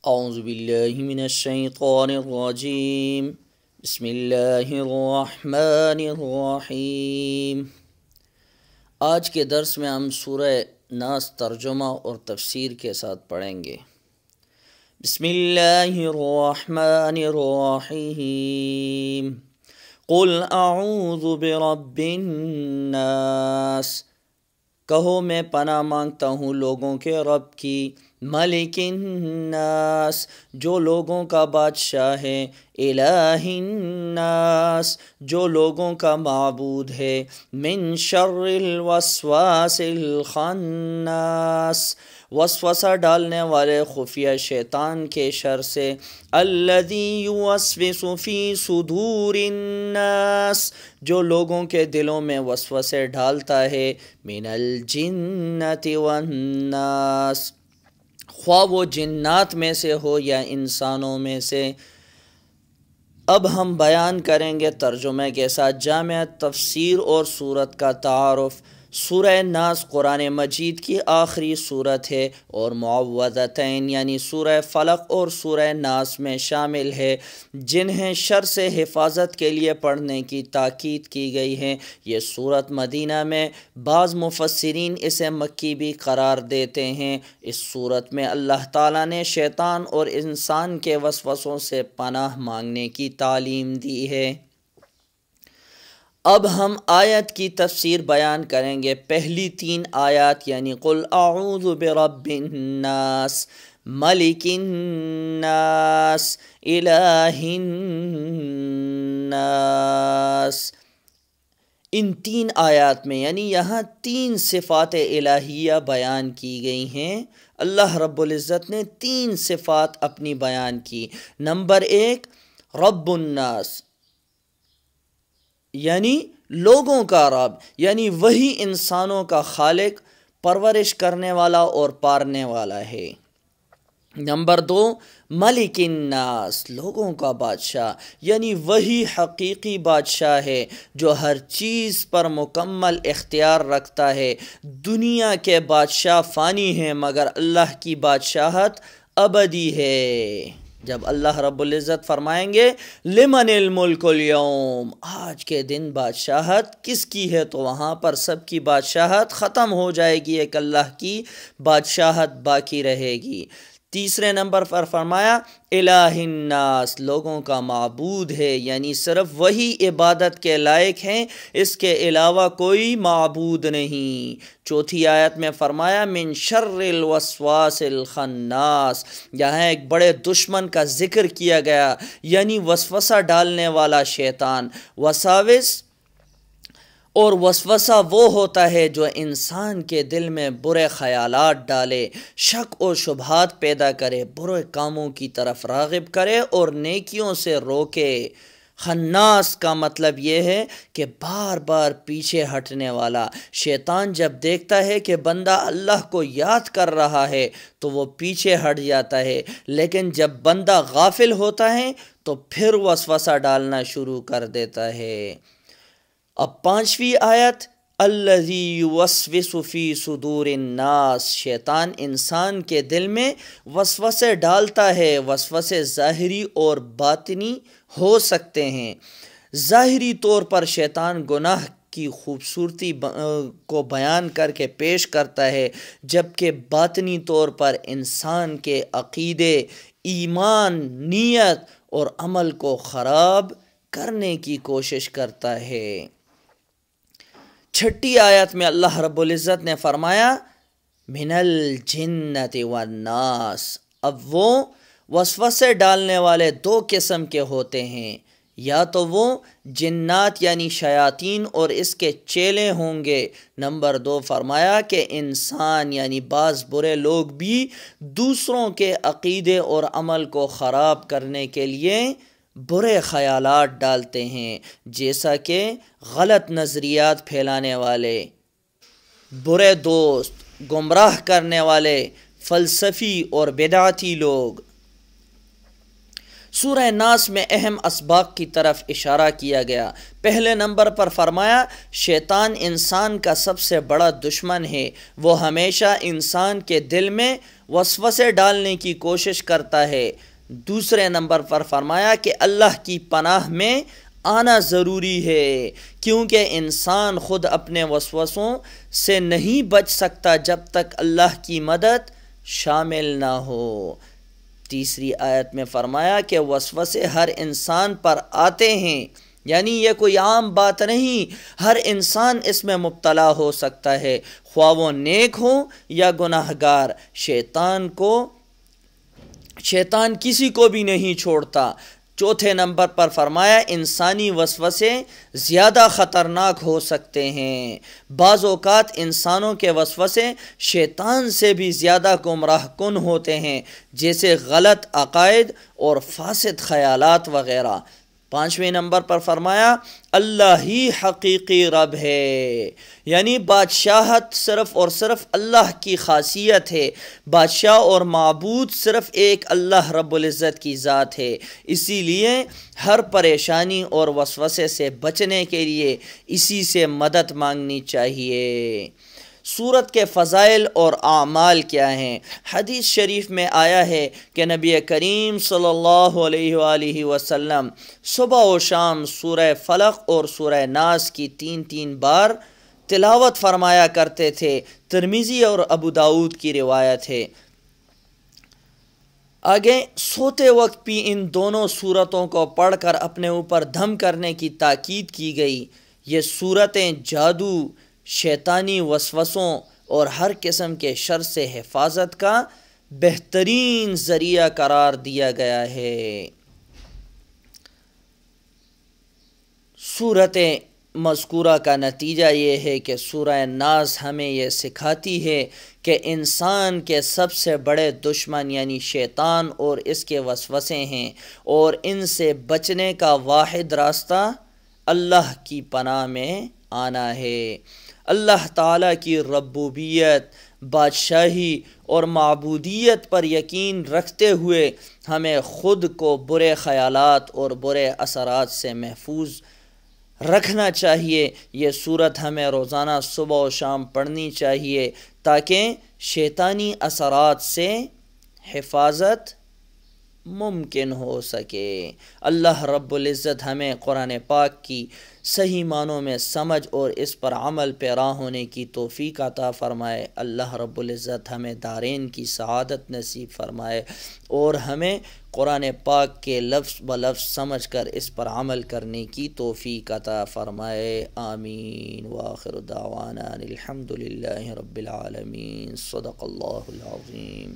اعوذ باللہ من الشیطان الرجیم بسم اللہ الرحمن الرحیم۔ آج کے درس میں ہم سورہ ناس ترجمہ اور تفسیر کے ساتھ پڑھیں گے۔ بسم اللہ الرحمن الرحیم۔ قل اعوذ برب الناس، کہو میں پناہ مانگتا ہوں لوگوں کے رب کی، ملک الناس جو لوگوں کا بادشاہ ہے، الہ الناس جو لوگوں کا معبود ہے، من شر الوسواس الخناس وسوسہ ڈالنے والے خفیہ شیطان کے شر سے، الذی یوسوس فی صدور الناس جو لوگوں کے دلوں میں وسوسے ڈالتا ہے، من الجنۃ والناس خواہ وہ جنات میں سے ہو یا انسانوں میں سے۔ اب ہم بیان کریں گے ترجمے کے ساتھ جامع تفسیر اور صورت کا تعارف۔ سورہ ناس قرآن مجید کی آخری صورت ہے اور معوذتین یعنی سورہ فلق اور سورہ ناس میں شامل ہے، جنہیں شر سے حفاظت کے لیے پڑھنے کی تاکید کی گئی ہے۔ یہ صورت مدینہ میں بعض مفسرین اسے مکی بھی قرار دیتے ہیں۔ اس صورت میں اللہ تعالیٰ نے شیطان اور انسان کے وسوسوں سے پناہ مانگنے کی تعلیم دی ہے۔ اب ہم آیت کی تفسیر بیان کریں گے۔ پہلی 3 آیات یعنی قل اعوذ برب الناس، ملک الناس، الہ الناس، ان 3 آیات میں یعنی یہاں 3 صفات الہیہ بیان کی گئی ہیں۔ اللہ رب العزت نے 3 صفات اپنی بیان کی۔ نمبر 1 رب الناس یعنی لوگوں کا رب، یعنی وہی انسانوں کا خالق، پرورش کرنے والا اور پالنے والا ہے۔ نمبر 2 ملک الناس لوگوں کا بادشاہ، یعنی وہی حقیقی بادشاہ ہے جو ہر چیز پر مکمل اختیار رکھتا ہے۔ دنیا کے بادشاہ فانی ہیں مگر اللہ کی بادشاہت ابدی ہے۔ جب اللہ رب العزت فرمائیں گے لمن الملک اليوم، آج کے دن بادشاہت کس کی ہے، تو وہاں پر سب کی بادشاہت ختم ہو جائے گی، ایک اللہ کی بادشاہت باقی رہے گی۔ تیسرے نمبر پر فرمایا الہ الناس لوگوں کا معبود ہے، یعنی صرف وہی عبادت کے لائق ہیں، اس کے علاوہ کوئی معبود نہیں۔ چوتھی آیت میں فرمایا من شر الوسواس الخناس، یہاں ایک بڑے دشمن کا ذکر کیا گیا، یعنی وسوسہ ڈالنے والا شیطان۔ وساوس اور وسوسہ وہ ہوتا ہے جو انسان کے دل میں برے خیالات ڈالے، شک و شبہات پیدا کرے، برے کاموں کی طرف راغب کرے اور نیکیوں سے روکے۔ خناس کا مطلب یہ ہے کہ بار بار پیچھے ہٹنے والا۔ شیطان جب دیکھتا ہے کہ بندہ اللہ کو یاد کر رہا ہے تو وہ پیچھے ہٹ جاتا ہے، لیکن جب بندہ غافل ہوتا ہے تو پھر وسوسہ ڈالنا شروع کر دیتا ہے۔ اب 5ویں آیت الذی یوسوس فی صدور الناس، شیطان انسان کے دل میں وسوسے ڈالتا ہے۔ وسوسے ظاہری اور باطنی ہو سکتے ہیں۔ ظاہری طور پر شیطان گناہ کی خوبصورتی کو بیان کر کے پیش کرتا ہے، جبکہ باطنی طور پر انسان کے عقیدے، ایمان، نیت اور عمل کو خراب کرنے کی کوشش کرتا ہے۔ 6 آیت میں اللہ رب العزت نے فرمایا من الجنۃ والناس، اب وہ وسوسے ڈالنے والے 2 قسم کے ہوتے ہیں، یا تو وہ جنات یعنی شیاطین اور اس کے چیلے ہوں گے۔ نمبر 2 فرمایا کہ انسان یعنی بعض برے لوگ بھی دوسروں کے عقیدے اور عمل کو خراب کرنے کے لیے برے خیالات ڈالتے ہیں، جیسا کہ غلط نظریات پھیلانے والے، برے دوست، گمراہ کرنے والے، فلسفی اور بدعتی لوگ۔ سورہ ناس میں اہم اسباق کی طرف اشارہ کیا گیا۔ پہلے نمبر پر فرمایا شیطان انسان کا سب سے بڑا دشمن ہے، وہ ہمیشہ انسان کے دل میں وسوسے ڈالنے کی کوشش کرتا ہے۔ دوسرے نمبر پر فرمایا کہ اللہ کی پناہ میں آنا ضروری ہے، کیونکہ انسان خود اپنے وسوسوں سے نہیں بچ سکتا جب تک اللہ کی مدد شامل نہ ہو۔ تیسری آیت میں فرمایا کہ وسوسے ہر انسان پر آتے ہیں، یعنی یہ کوئی عام بات نہیں، ہر انسان اس میں مبتلا ہو سکتا ہے، خواہ وہ نیک ہو یا گناہ گار۔ شیطان کسی کو بھی نہیں چھوڑتا۔ چوتھے نمبر پر فرمایا انسانی وسوسے زیادہ خطرناک ہو سکتے ہیں۔ بعض اوقات انسانوں کے وسوسے شیطان سے بھی زیادہ گمراہ کن ہوتے ہیں، جیسے غلط عقائد اور فاسد خیالات وغیرہ۔ پانچویں نمبر پر فرمایا اللہ ہی حقیقی رب ہے، یعنی بادشاہت صرف اور صرف اللہ کی خاصیت ہے، بادشاہ اور معبود صرف ایک اللہ رب العزت کی ذات ہے۔ اسی لیے ہر پریشانی اور وسوسے سے بچنے کے لیے اسی سے مدد مانگنی چاہیے۔ سورت کے فضائل اور اعمال کیا ہیں؟ حدیث شریف میں آیا ہے کہ نبی کریم صلی اللہ علیہ وآلہ وسلم صبح و شام سورہ فلق اور سورہ ناس کی 3 بار تلاوت فرمایا کرتے تھے۔ ترمذی اور ابو داؤد کی روایت ہے۔ آگے سوتے وقت بھی ان دونوں صورتوں کو پڑھ کر اپنے اوپر دم کرنے کی تاکید کی گئی۔ یہ صورتیں جادو، شیطانی وسوسوں اور ہر قسم کے شر سے حفاظت کا بہترین ذریعہ قرار دیا گیا ہے۔ صورت مذکورہ کا نتیجہ یہ ہے کہ سورہ ناس ہمیں یہ سکھاتی ہے کہ انسان کے سب سے بڑے دشمن یعنی شیطان اور اس کے وسوسے ہیں، اور ان سے بچنے کا واحد راستہ اللہ کی پناہ میں آنا ہے۔ اللہ تعالیٰ کی ربوبیت، بادشاہی اور معبودیت پر یقین رکھتے ہوئے ہمیں خود کو برے خیالات اور برے اثرات سے محفوظ رکھنا چاہیے۔ یہ صورت ہمیں روزانہ صبح و شام پڑھنی چاہیے تاکہ شیطانی اثرات سے حفاظت ممکن ہو سکے۔ اللہ رب العزت ہمیں قرآن پاک کی صحیح معنوں میں سمجھ اور اس پر عمل پیرا ہونے کی توفیق عطا فرمائے۔ اللہ رب العزت ہمیں دارین کی سعادت نصیب فرمائے اور ہمیں قرآن پاک کے لفظ بلفظ سمجھ کر اس پر عمل کرنے کی توفیق عطا فرمائے۔ آمین۔ وآخر دعوانا الحمد للہ رب العالمین۔ صدق اللہ العظیم۔